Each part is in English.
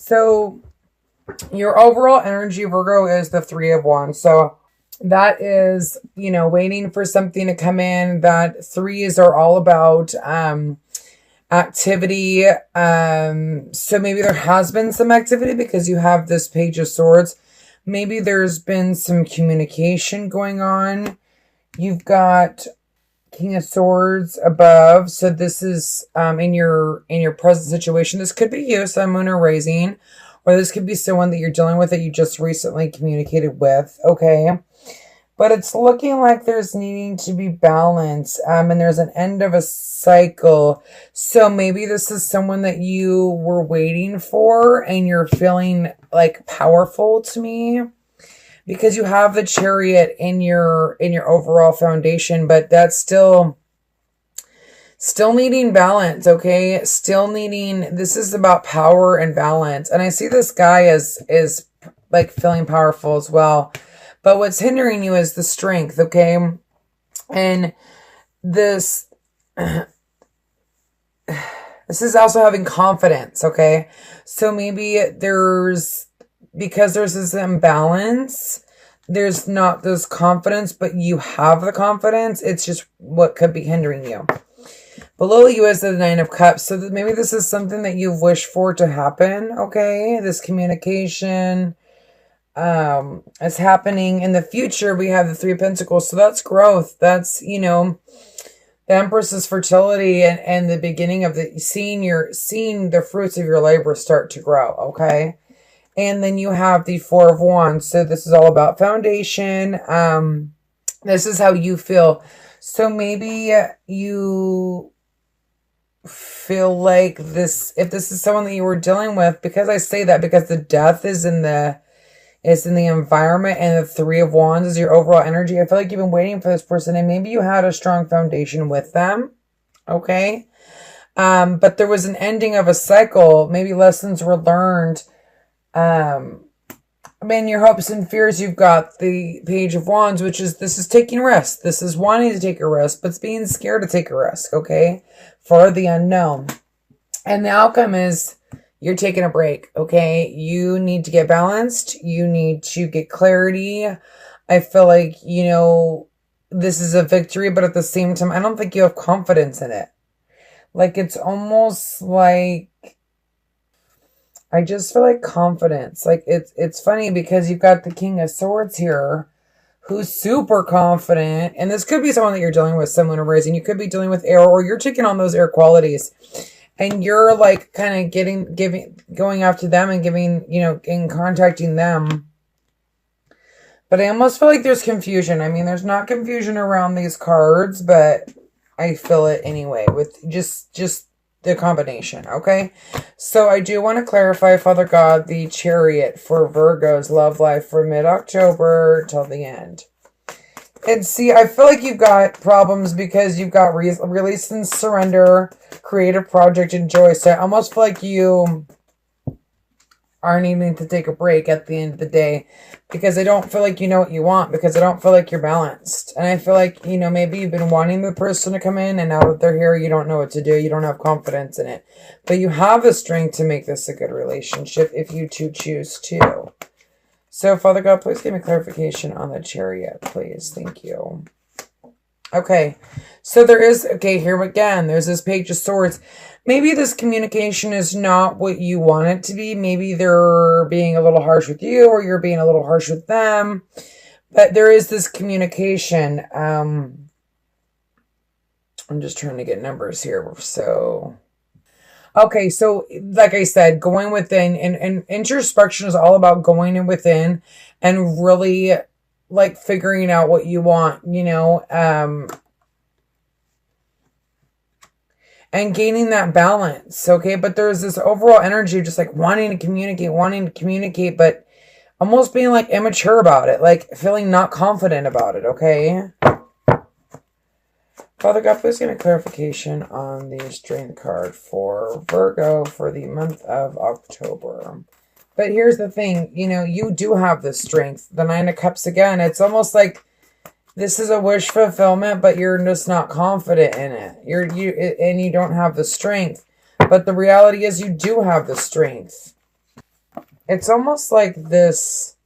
So your overall energy, Virgo, is the Three of Wands. So that is, waiting for something to come in. That threes are all about activity. So maybe there has been some activity because you have this Page of Swords. Maybe there's been some communication going on. You've got King of Swords above. So this is in your present situation. This could be you, Sun, Moon, or Rising. Or this could be someone that you're dealing with that you just recently communicated with. Okay. But it's looking like there's needing to be balance. And there's an end of a cycle. So maybe this is someone that you were waiting for and you're feeling like powerful to me. Because you have the Chariot in your overall foundation. But that's still needing balance, okay? Still needing, this is about power and balance. And I see this guy is like feeling powerful as well. But what's hindering you is the strength, okay? And this is also having confidence, okay? So maybe because there's this imbalance, there's not this confidence, but you have the confidence. It's just what could be hindering you. Below you is the Nine of Cups. So maybe this is something that you've wished for to happen, okay? This communication is happening. In the future, we have the Three of Pentacles. So that's growth. That's, the Empress is fertility and the beginning of seeing the fruits of your labor start to grow, okay? And then you have the Four of Wands. So this is all about foundation. This is how you feel. So maybe you feel like this, if this is someone that you were dealing with, because I say that because the Death is in the environment and the Three of Wands is your overall energy. I feel like you've been waiting for this person and maybe you had a strong foundation with them. Okay. But there was an ending of a cycle. Maybe lessons were learned. Your hopes and fears, you've got the Page of Wands, which is, this is taking risks. This is wanting to take a risk, but it's being scared to take a risk, okay? For the unknown. And the outcome is you're taking a break, okay? You need to get balanced. You need to get clarity. I feel like, this is a victory, but at the same time, I don't think you have confidence in it. Like, it's almost like, I just feel like confidence. Like it's funny because you've got the King of Swords here who's super confident. And this could be someone that you're dealing with, someone raising. You could be dealing with air, or you're taking on those air qualities. And you're like kind of going after them and giving, and contacting them. But I almost feel like there's confusion. I mean, there's not confusion around these cards, but I feel it anyway with just the combination, okay? So I do want to clarify, Father God, the Chariot for Virgo's love life for mid-October till the end. And see, I feel like you've got problems because you've got release and surrender, creative project, and joy. So I almost feel like you are needing to take a break at the end of the day because I don't feel like you know what you want, because I don't feel like you're balanced. And I feel like, maybe you've been wanting the person to come in and now that they're here, you don't know what to do. You don't have confidence in it. But you have the strength to make this a good relationship if you choose to. So, Father God, please give me clarification on the Chariot, please. Thank you. Okay. So here again, there's this Page of Swords. Maybe this communication is not what you want it to be. Maybe they're being a little harsh with you or you're being a little harsh with them. But there is this communication. I'm just trying to get numbers here. So, okay. So like I said, going within and introspection is all about going in within and really like figuring out what you want, and gaining that balance, okay? But there's this overall energy of just like wanting to communicate, but almost being like immature about it, like feeling not confident about it, okay? Father God, please give me clarification on the Strength card for Virgo for the month of October. But here's the thing, you do have the strength. The Nine of Cups again, it's almost like this is a wish fulfillment, but you're just not confident in it. And you don't have the strength. But the reality is you do have the strength. it's almost like this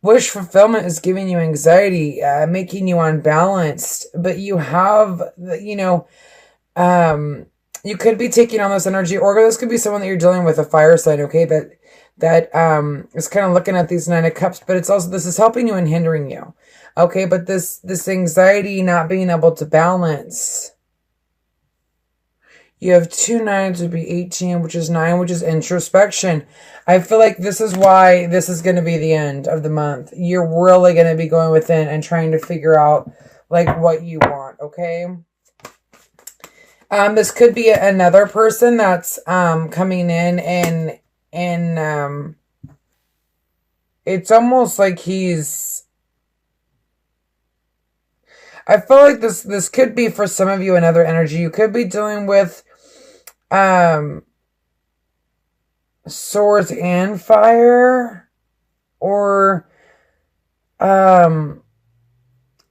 wish fulfillment is giving you anxiety, making you unbalanced, but you have, you could be taking on this energy, or this could be someone that you're dealing with, a fire sign, okay, that is kind of looking at these Nine of Cups, but it's also, this is helping you and hindering you, okay, but this anxiety, not being able to balance. You have 2 nines, would be 18, which is 9, which is introspection. I feel like this is why this is going to be the end of the month. You're really going to be going within and trying to figure out, like, what you want, okay? This could be another person that's coming in, and it's almost like he's... I feel like this could be, for some of you, another energy. You could be dealing with swords and fire, or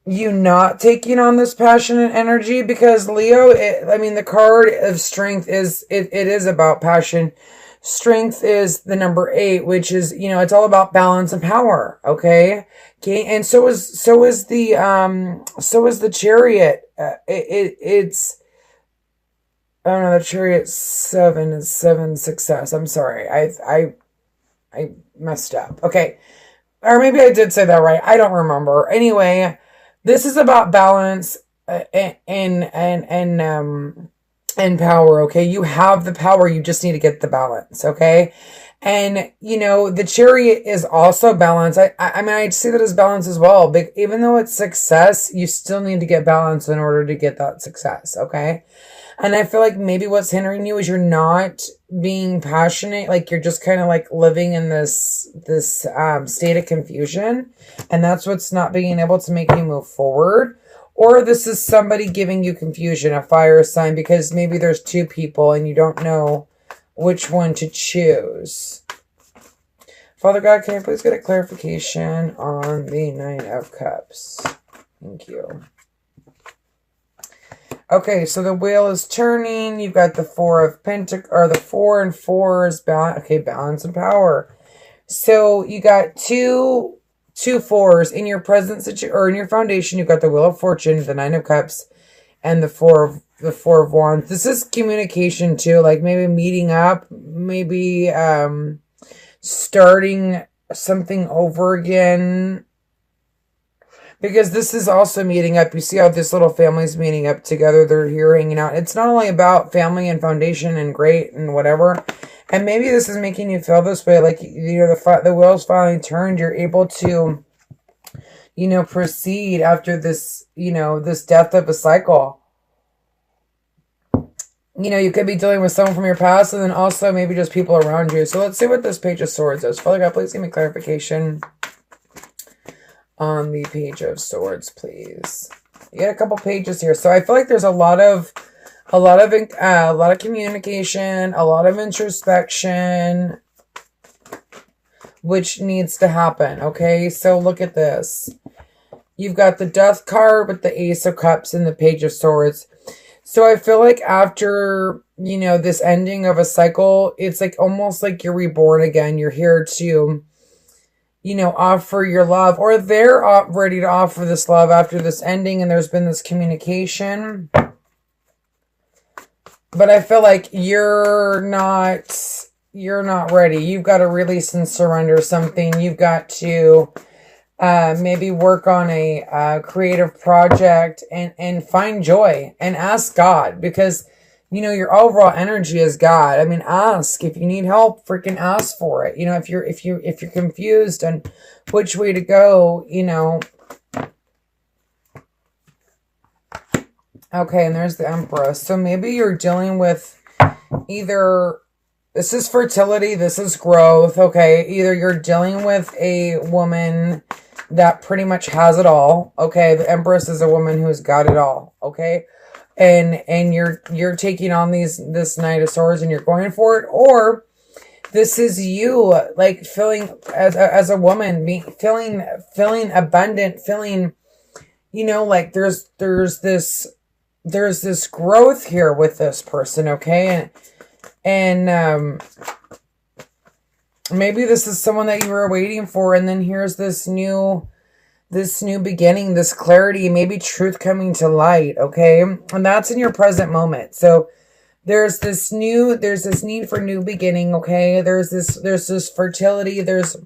you not taking on this passionate energy, because Leo, the card of strength is, it is about passion. Strength is the number 8, which is, it's all about balance and power. Okay. And so is the Chariot. It's, oh no, the Chariot 7 is 7 success. I'm sorry. I messed up. Okay. Or maybe I did say that right. I don't remember. Anyway, this is about balance and power, okay? You have the power, you just need to get the balance, okay? And, the Chariot is also balance. I see that as balance as well, but even though it's success, you still need to get balance in order to get that success, okay? And I feel like maybe what's hindering you is you're not being passionate, like you're just kind of like living in this state of confusion, and that's what's not being able to make you move forward. Or this is somebody giving you confusion, a fire sign, because maybe there's 2 people and you don't know which one to choose. Father God, can I please get a clarification on the 9 of Cups? Thank you. Okay, so the wheel is turning. You've got the 4 of Pentacles, or the 4 and 4 is balance and power. So you got two 4s in your present situation, or in your foundation. You've got the Wheel of Fortune, the 9 of Cups, and the 4 of Wands. This is communication too, like maybe meeting up, maybe starting something over again. Because this is also meeting up. You see how this little family's meeting up together. They're here hanging out. It's not only about family and foundation and great and whatever. And maybe this is making you feel this way. Like, the wheel's finally turned. You're able to, proceed after this, this death of a cycle. You could be dealing with someone from your past, and then also maybe just people around you. So let's see what this Page of Swords is. Father God, please give me clarification on the Page of Swords, please. You got a couple pages here. So I feel like there's a lot of communication, a lot of introspection, which needs to happen. Okay, so look at this. You've got the Death card with the Ace of Cups and the Page of Swords. So I feel like after, this ending of a cycle, it's like almost like you're reborn again. You're here to, offer your love, or they're ready to offer this love after this ending, and there's been this communication. But I feel like you're not ready. You've got to release and surrender something. You've got to maybe work on a creative project and find joy and ask God, because your overall energy is God. Ask if you need help. Freaking ask for it. If you're confused on which way to go, Okay, and there's the Empress. So maybe you're dealing with either, this is fertility, this is growth, okay? Either you're dealing with a woman that pretty much has it all, okay? The Empress is a woman who's got it all, okay? And you're taking on this Knight of Swords and you're going for it, or this is you, like, feeling as a woman, feeling abundant, feeling, like there's this growth here with this person, okay? And Maybe this is someone that you were waiting for, and then here's this new beginning, this clarity, maybe truth coming to light, okay? And that's in your present moment. So there's this need for new beginning, okay? There's this fertility. There's,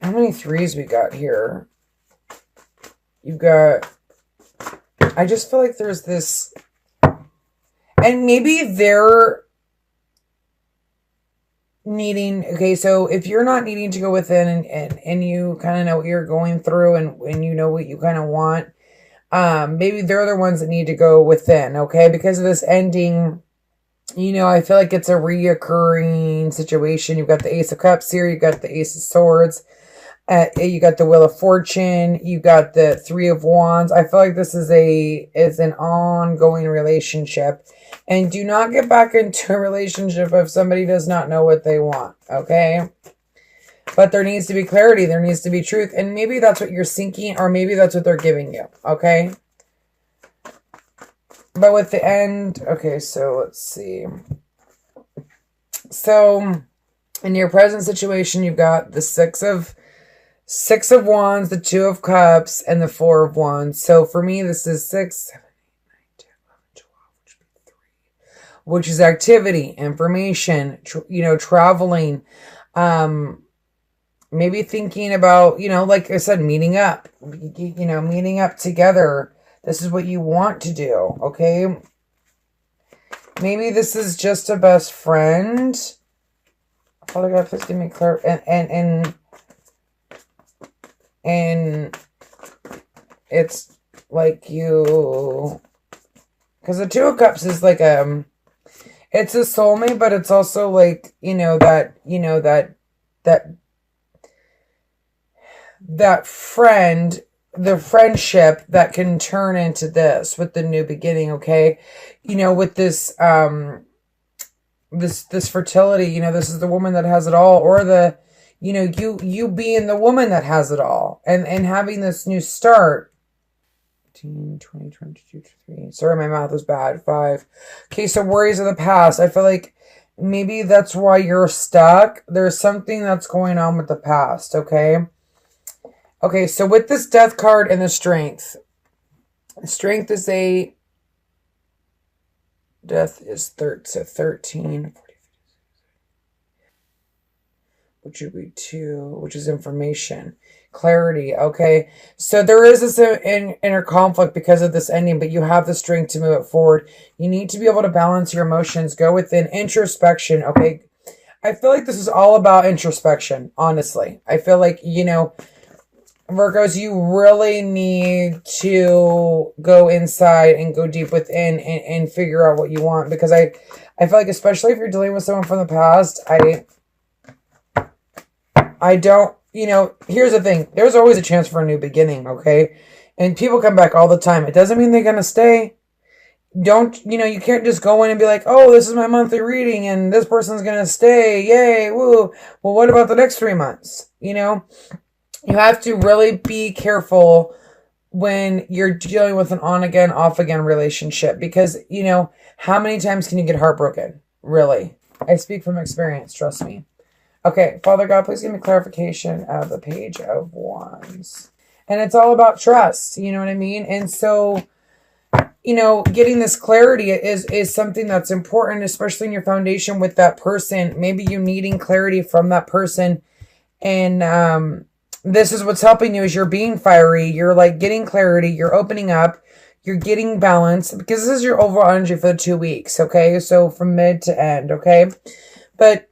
how many threes we got here? You've got, I just feel like there's this, and maybe they're needing, okay, so if you're not needing to go within and you kind of know what you're going through and you know what you kind of want, maybe they're the ones that need to go within, okay? Because of this ending, you know, I feel like it's a reoccurring situation. You've got the Ace of Cups here, you've got the Ace of Swords, you got the Wheel of Fortune, you got the Three of Wands. I feel like this is an ongoing relationship. And do not get back into a relationship if somebody does not know what they want, okay? But there needs to be clarity. There needs to be truth. And maybe that's what you're seeking, or maybe that's what they're giving you, okay? But with the end, okay, so let's see. So in your present situation, you've got the Six of Wands, the Two of Cups, and the Four of Wands. So for me, this is 6, 7, 8, 9, 10, 11, 12, which would be 3. Which is activity, information, traveling, maybe thinking about, like I said, meeting up, meeting up together. This is what you want to do, okay? Maybe this is just a best friend. Father God, please give me clarity. And it's like you, because the Two of Cups is like it's a soulmate, but it's also like, that friend, the friendship that can turn into this with the new beginning, okay? With this, this fertility, this is the woman that has it all, or the, you being the woman that has it all, and having this new start. 20, 22, 23. Sorry, my math is bad. 5. Okay, so worries of the past. I feel like maybe that's why you're stuck. There's something that's going on with the past, okay? Okay, so with this Death card and the Strength. Strength is Death is 13. Which would be 2, which is information. Clarity, okay? So there is this inner conflict because of this ending, but you have the strength to move it forward. You need to be able to balance your emotions, go within introspection, okay? I feel like this is all about introspection, honestly. I feel like, Virgos, you really need to go inside and go deep within and figure out what you want, because I feel like, especially if you're dealing with someone from the past, I don't, here's the thing. There's always a chance for a new beginning, okay? And people come back all the time. It doesn't mean they're going to stay. You can't just go in and be like, oh, this is my monthly reading and this person's going to stay. Yay, woo. Well, what about the next 3 months? You have to really be careful when you're dealing with an on-again, off-again relationship, because, how many times can you get heartbroken? Really? I speak from experience, trust me. Okay, Father God, please give me clarification of the Page of Wands. And it's all about trust, you know what I mean? And so, getting this clarity is something that's important, especially in your foundation with that person. Maybe you needing clarity from that person. And this is what's helping you, is you're being fiery. You're like getting clarity. You're opening up. You're getting balance, because this is your overall energy for the 2 weeks, okay? So from mid to end, okay? But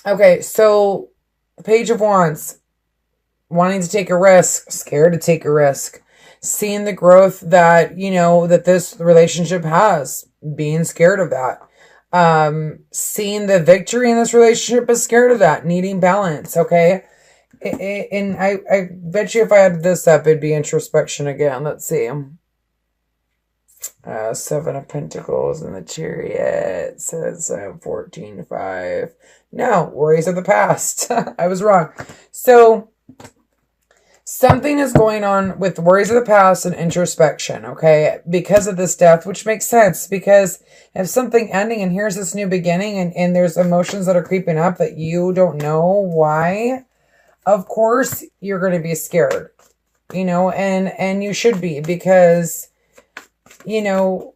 okay, so Page of Wands, wanting to take a risk, scared to take a risk, seeing the growth that, that this relationship has, being scared of that, seeing the victory in this relationship, but scared of that, needing balance, okay? And I bet you if I had this up, it'd be introspection again. Let's see. 7 of Pentacles and the Chariot says 14-5. No, worries of the past. I was wrong. So something is going on with worries of the past and introspection, okay? Because of this death, which makes sense, because if something ending and here's this new beginning and there's emotions that are creeping up that you don't know why, of course you're going to be scared, you know, and you should be, because, you know,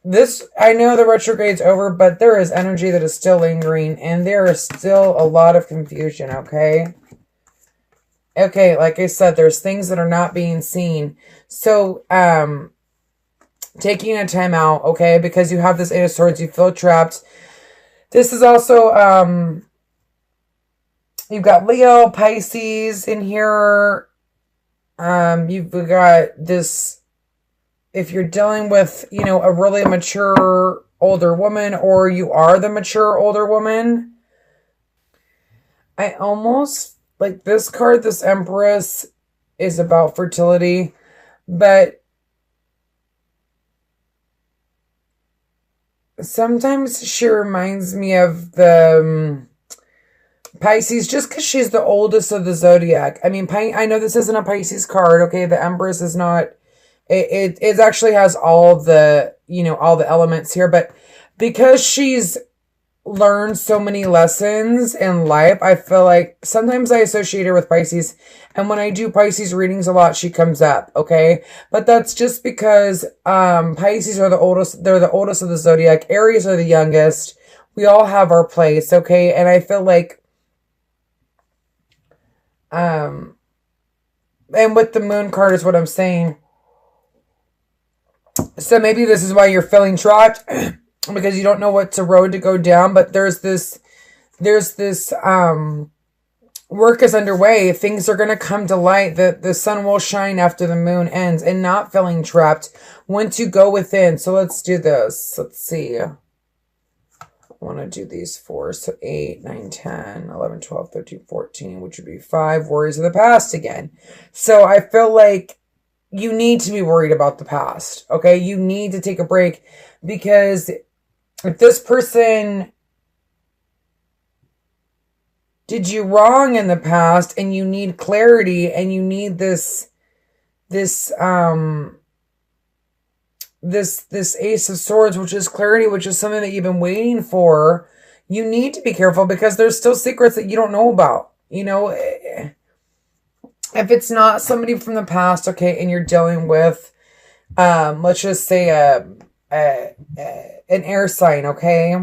this, I know the retrograde's over, but there is energy that is still lingering and there is still a lot of confusion, okay? Okay, like I said, there's things that are not being seen. So, taking a time out, okay, because you have this Eight of Swords, you feel trapped. This is also, you've got Leo, Pisces in here. You've got this, if you're dealing with, you know, a really mature older woman, or you are the mature older woman. I almost, like this card, this Empress, is about fertility, but sometimes she reminds me of the Pisces, just because she's the oldest of the zodiac. I mean, I know this isn't a Pisces card, okay? The Empress is not, it actually has all the, you know, all the elements here, but because she's learned so many lessons in life, I feel like sometimes I associate her with Pisces, and when I do Pisces readings a lot, she comes up, okay? But that's just because Pisces are the oldest, they're the oldest of the zodiac. Aries are the youngest. We all have our place, okay? And I feel like and with the Moon card is what I'm saying. So maybe this is why you're feeling trapped, because you don't know what's a road to go down, but there's this work is underway. Things are going to come to light. The sun will shine after the moon ends, and not feeling trapped once you go within. So let's do this. Let's see. I want to do these 4. So 8, 9, 10, 11, 12, 13, 14, which would be 5 worries of the past again. So I feel like you need to be worried about the past. Okay. You need to take a break, because if this person did you wrong in the past and you need clarity and you need this Ace of Swords, which is clarity, which is something that you've been waiting for, you need to be careful, because there's still secrets that you don't know about. You know, if it's not somebody from the past, okay, and you're dealing with, let's just say an air sign, okay?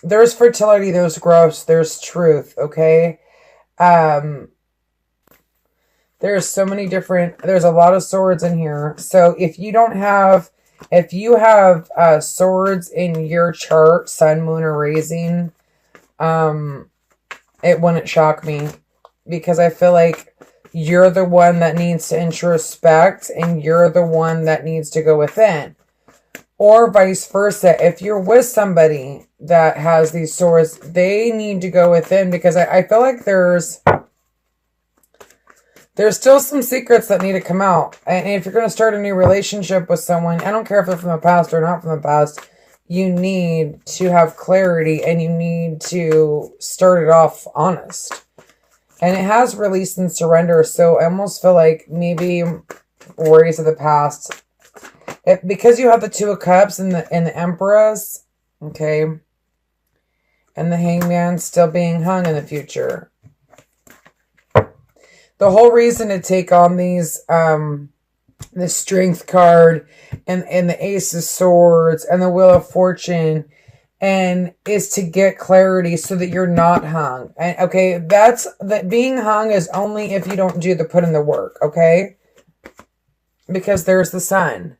There's fertility, there's growth, there's truth, okay? There's so many different, there's a lot of swords in here. So if you have swords in your chart, sun, moon, or rising, it wouldn't shock me, because I feel like you're the one that needs to introspect and you're the one that needs to go within. Or vice versa. If you're with somebody that has these swords, they need to go within, because I feel like there's still some secrets that need to come out. And if you're going to start a new relationship with someone, I don't care if they're from the past or not from the past, you need to have clarity and you need to start it off honest. And it has release and surrender. So I almost feel like maybe worries of the past, because you have the Two of Cups and the Empress, okay, and the Hangman still being hung in the future. The whole reason to take on these, the Strength card and the Ace of Swords and the Wheel of Fortune, and is to get clarity so that you're not hung. And okay, that being hung is only if you don't put in the work, okay? Because there's the Sun.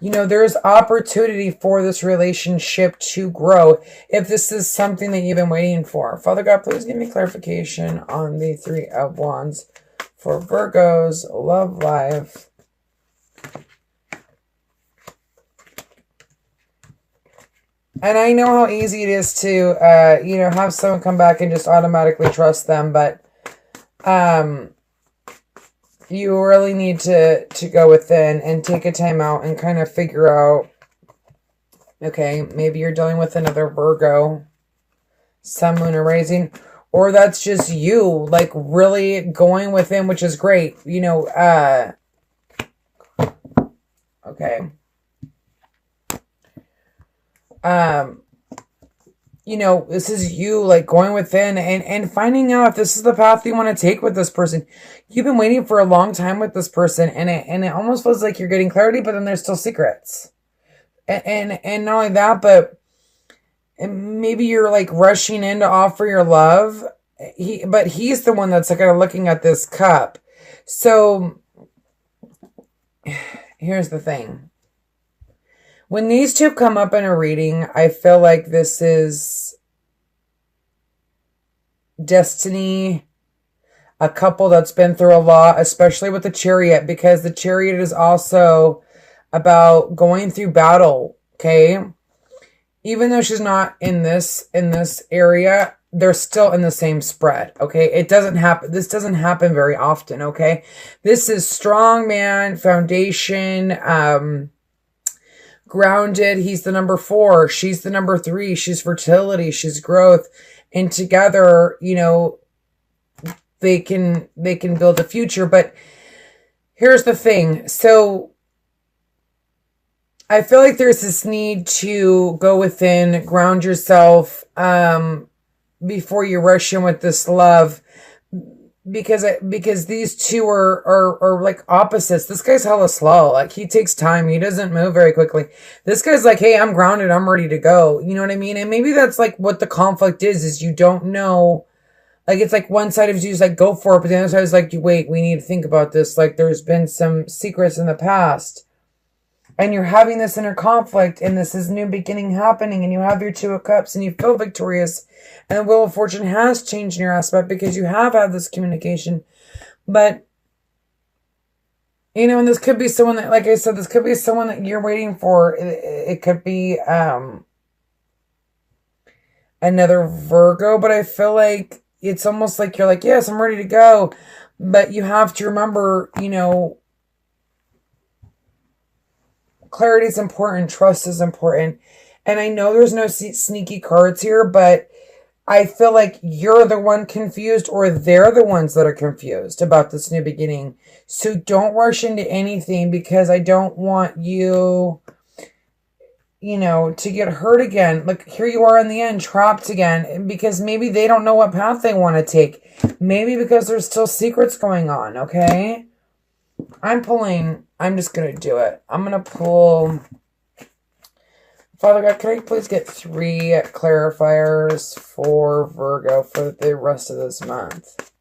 You know, there's opportunity for this relationship to grow if this is something that you've been waiting for. Father God, please give me clarification on the Three of Wands for Virgo's love life. And I know how easy it is to, have someone come back and just automatically trust them, but you really need to go within and take a time out and kind of figure out, okay, maybe you're dealing with another Virgo, Sun, Moon, or Rising, or that's just you, like, really going within, which is great. You know, okay. You know, this is you, like, going within and finding out if this is the path you want to take with this person. You've been waiting for a long time with this person, and it almost feels like you're getting clarity, but then there's still secrets. And not only that, but maybe you're, like, rushing in to offer your love. But he's the one that's, like, kind of looking at this cup. So here's the thing. When these two come up in a reading, I feel like this is destiny, a couple that's been through a lot, especially with the Chariot, because the Chariot is also about going through battle, okay? Even though she's not in this area, they're still in the same spread, okay? It doesn't happen. This doesn't happen very often, okay? This is strong man, foundation, grounded. He's the number 4. She's the number 3. She's fertility. She's growth. And together, you know, they can build a future. But here's the thing. So I feel like there's this need to go within, ground yourself, before you rush in with this love. Because these two are like opposites. This guy's hella slow. Like, he takes time. He doesn't move very quickly. This guy's like, hey, I'm grounded. I'm ready to go. You know what I mean? And maybe that's like what the conflict is you don't know. Like, it's like one side of you is like, go for it. But the other side is like, wait, we need to think about this. Like, there's been some secrets in the past. And you're having this inner conflict, and this is new beginning happening, and you have your 2 of Cups, and you feel victorious, and the Wheel of Fortune has changed in your aspect because you have had this communication. But, you know, and this could be someone that, like I said, this could be someone that you're waiting for. It could be another Virgo, but I feel like it's almost like you're like, yes, I'm ready to go. But you have to remember, you know, clarity is important. Trust is important. And I know there's no sneaky cards here, but I feel like you're the one confused, or they're the ones that are confused about this new beginning. So don't rush into anything, because I don't want you, you know, to get hurt again. Like, here you are in the end, trapped again, because maybe they don't know what path they want to take. Maybe because there's still secrets going on, okay? I'm just going to do it. I'm going to pull... Father God, can I please get 3 clarifiers for Virgo for the rest of this month?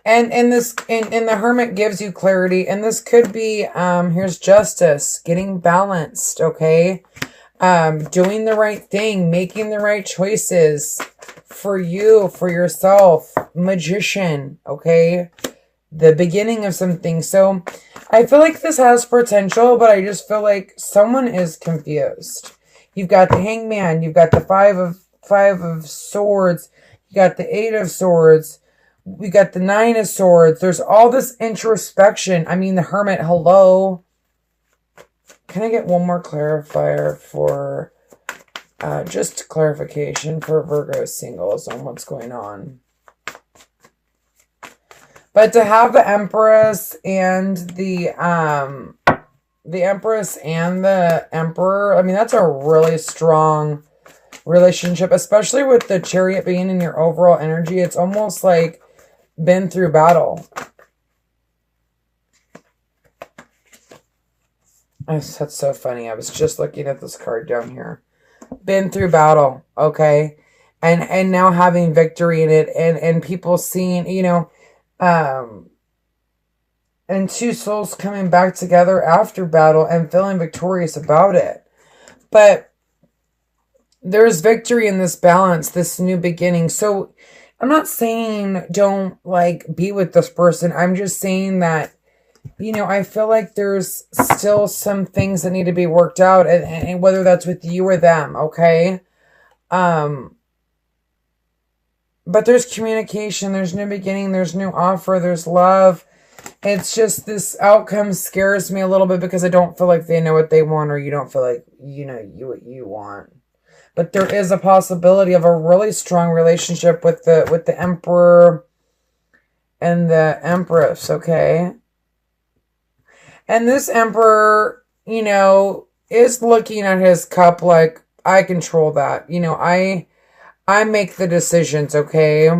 And the Hermit gives you clarity. And this could be, here's Justice, getting balanced, okay? Doing the right thing, making the right choices for you, for yourself. Magician, okay? The beginning of something. So I feel like this has potential, but I just feel like someone is confused. You've got the Hangman, you've got the 5 of Swords, you got the 8 of Swords, we got the 9 of Swords. There's all this introspection. I mean, the Hermit, hello. Can I get one more clarifier for just clarification for Virgo singles on what's going on? But to have the Empress and the Empress and the Emperor, I mean, that's a really strong relationship, especially with the Chariot being in your overall energy. It's almost like been through battle. That's so funny. I was just looking at this card down here. Been through battle, okay? And now having victory in it, and people seeing, you know, and 2 souls coming back together after battle and feeling victorious about it. But there's victory in this balance, this new beginning. So I'm not saying don't, like, be with this person. I'm just saying that, you know, I feel like there's still some things that need to be worked out, and whether that's with you or them, okay? But there's communication, there's new beginning, there's new offer, there's love. It's just this outcome scares me a little bit because I don't feel like they know what they want, or you don't feel like you know what you want. But there is a possibility of a really strong relationship with the Emperor and the Empress, okay? And this Emperor, you know, is looking at his cup like, I control that. You know, I make the decisions, okay?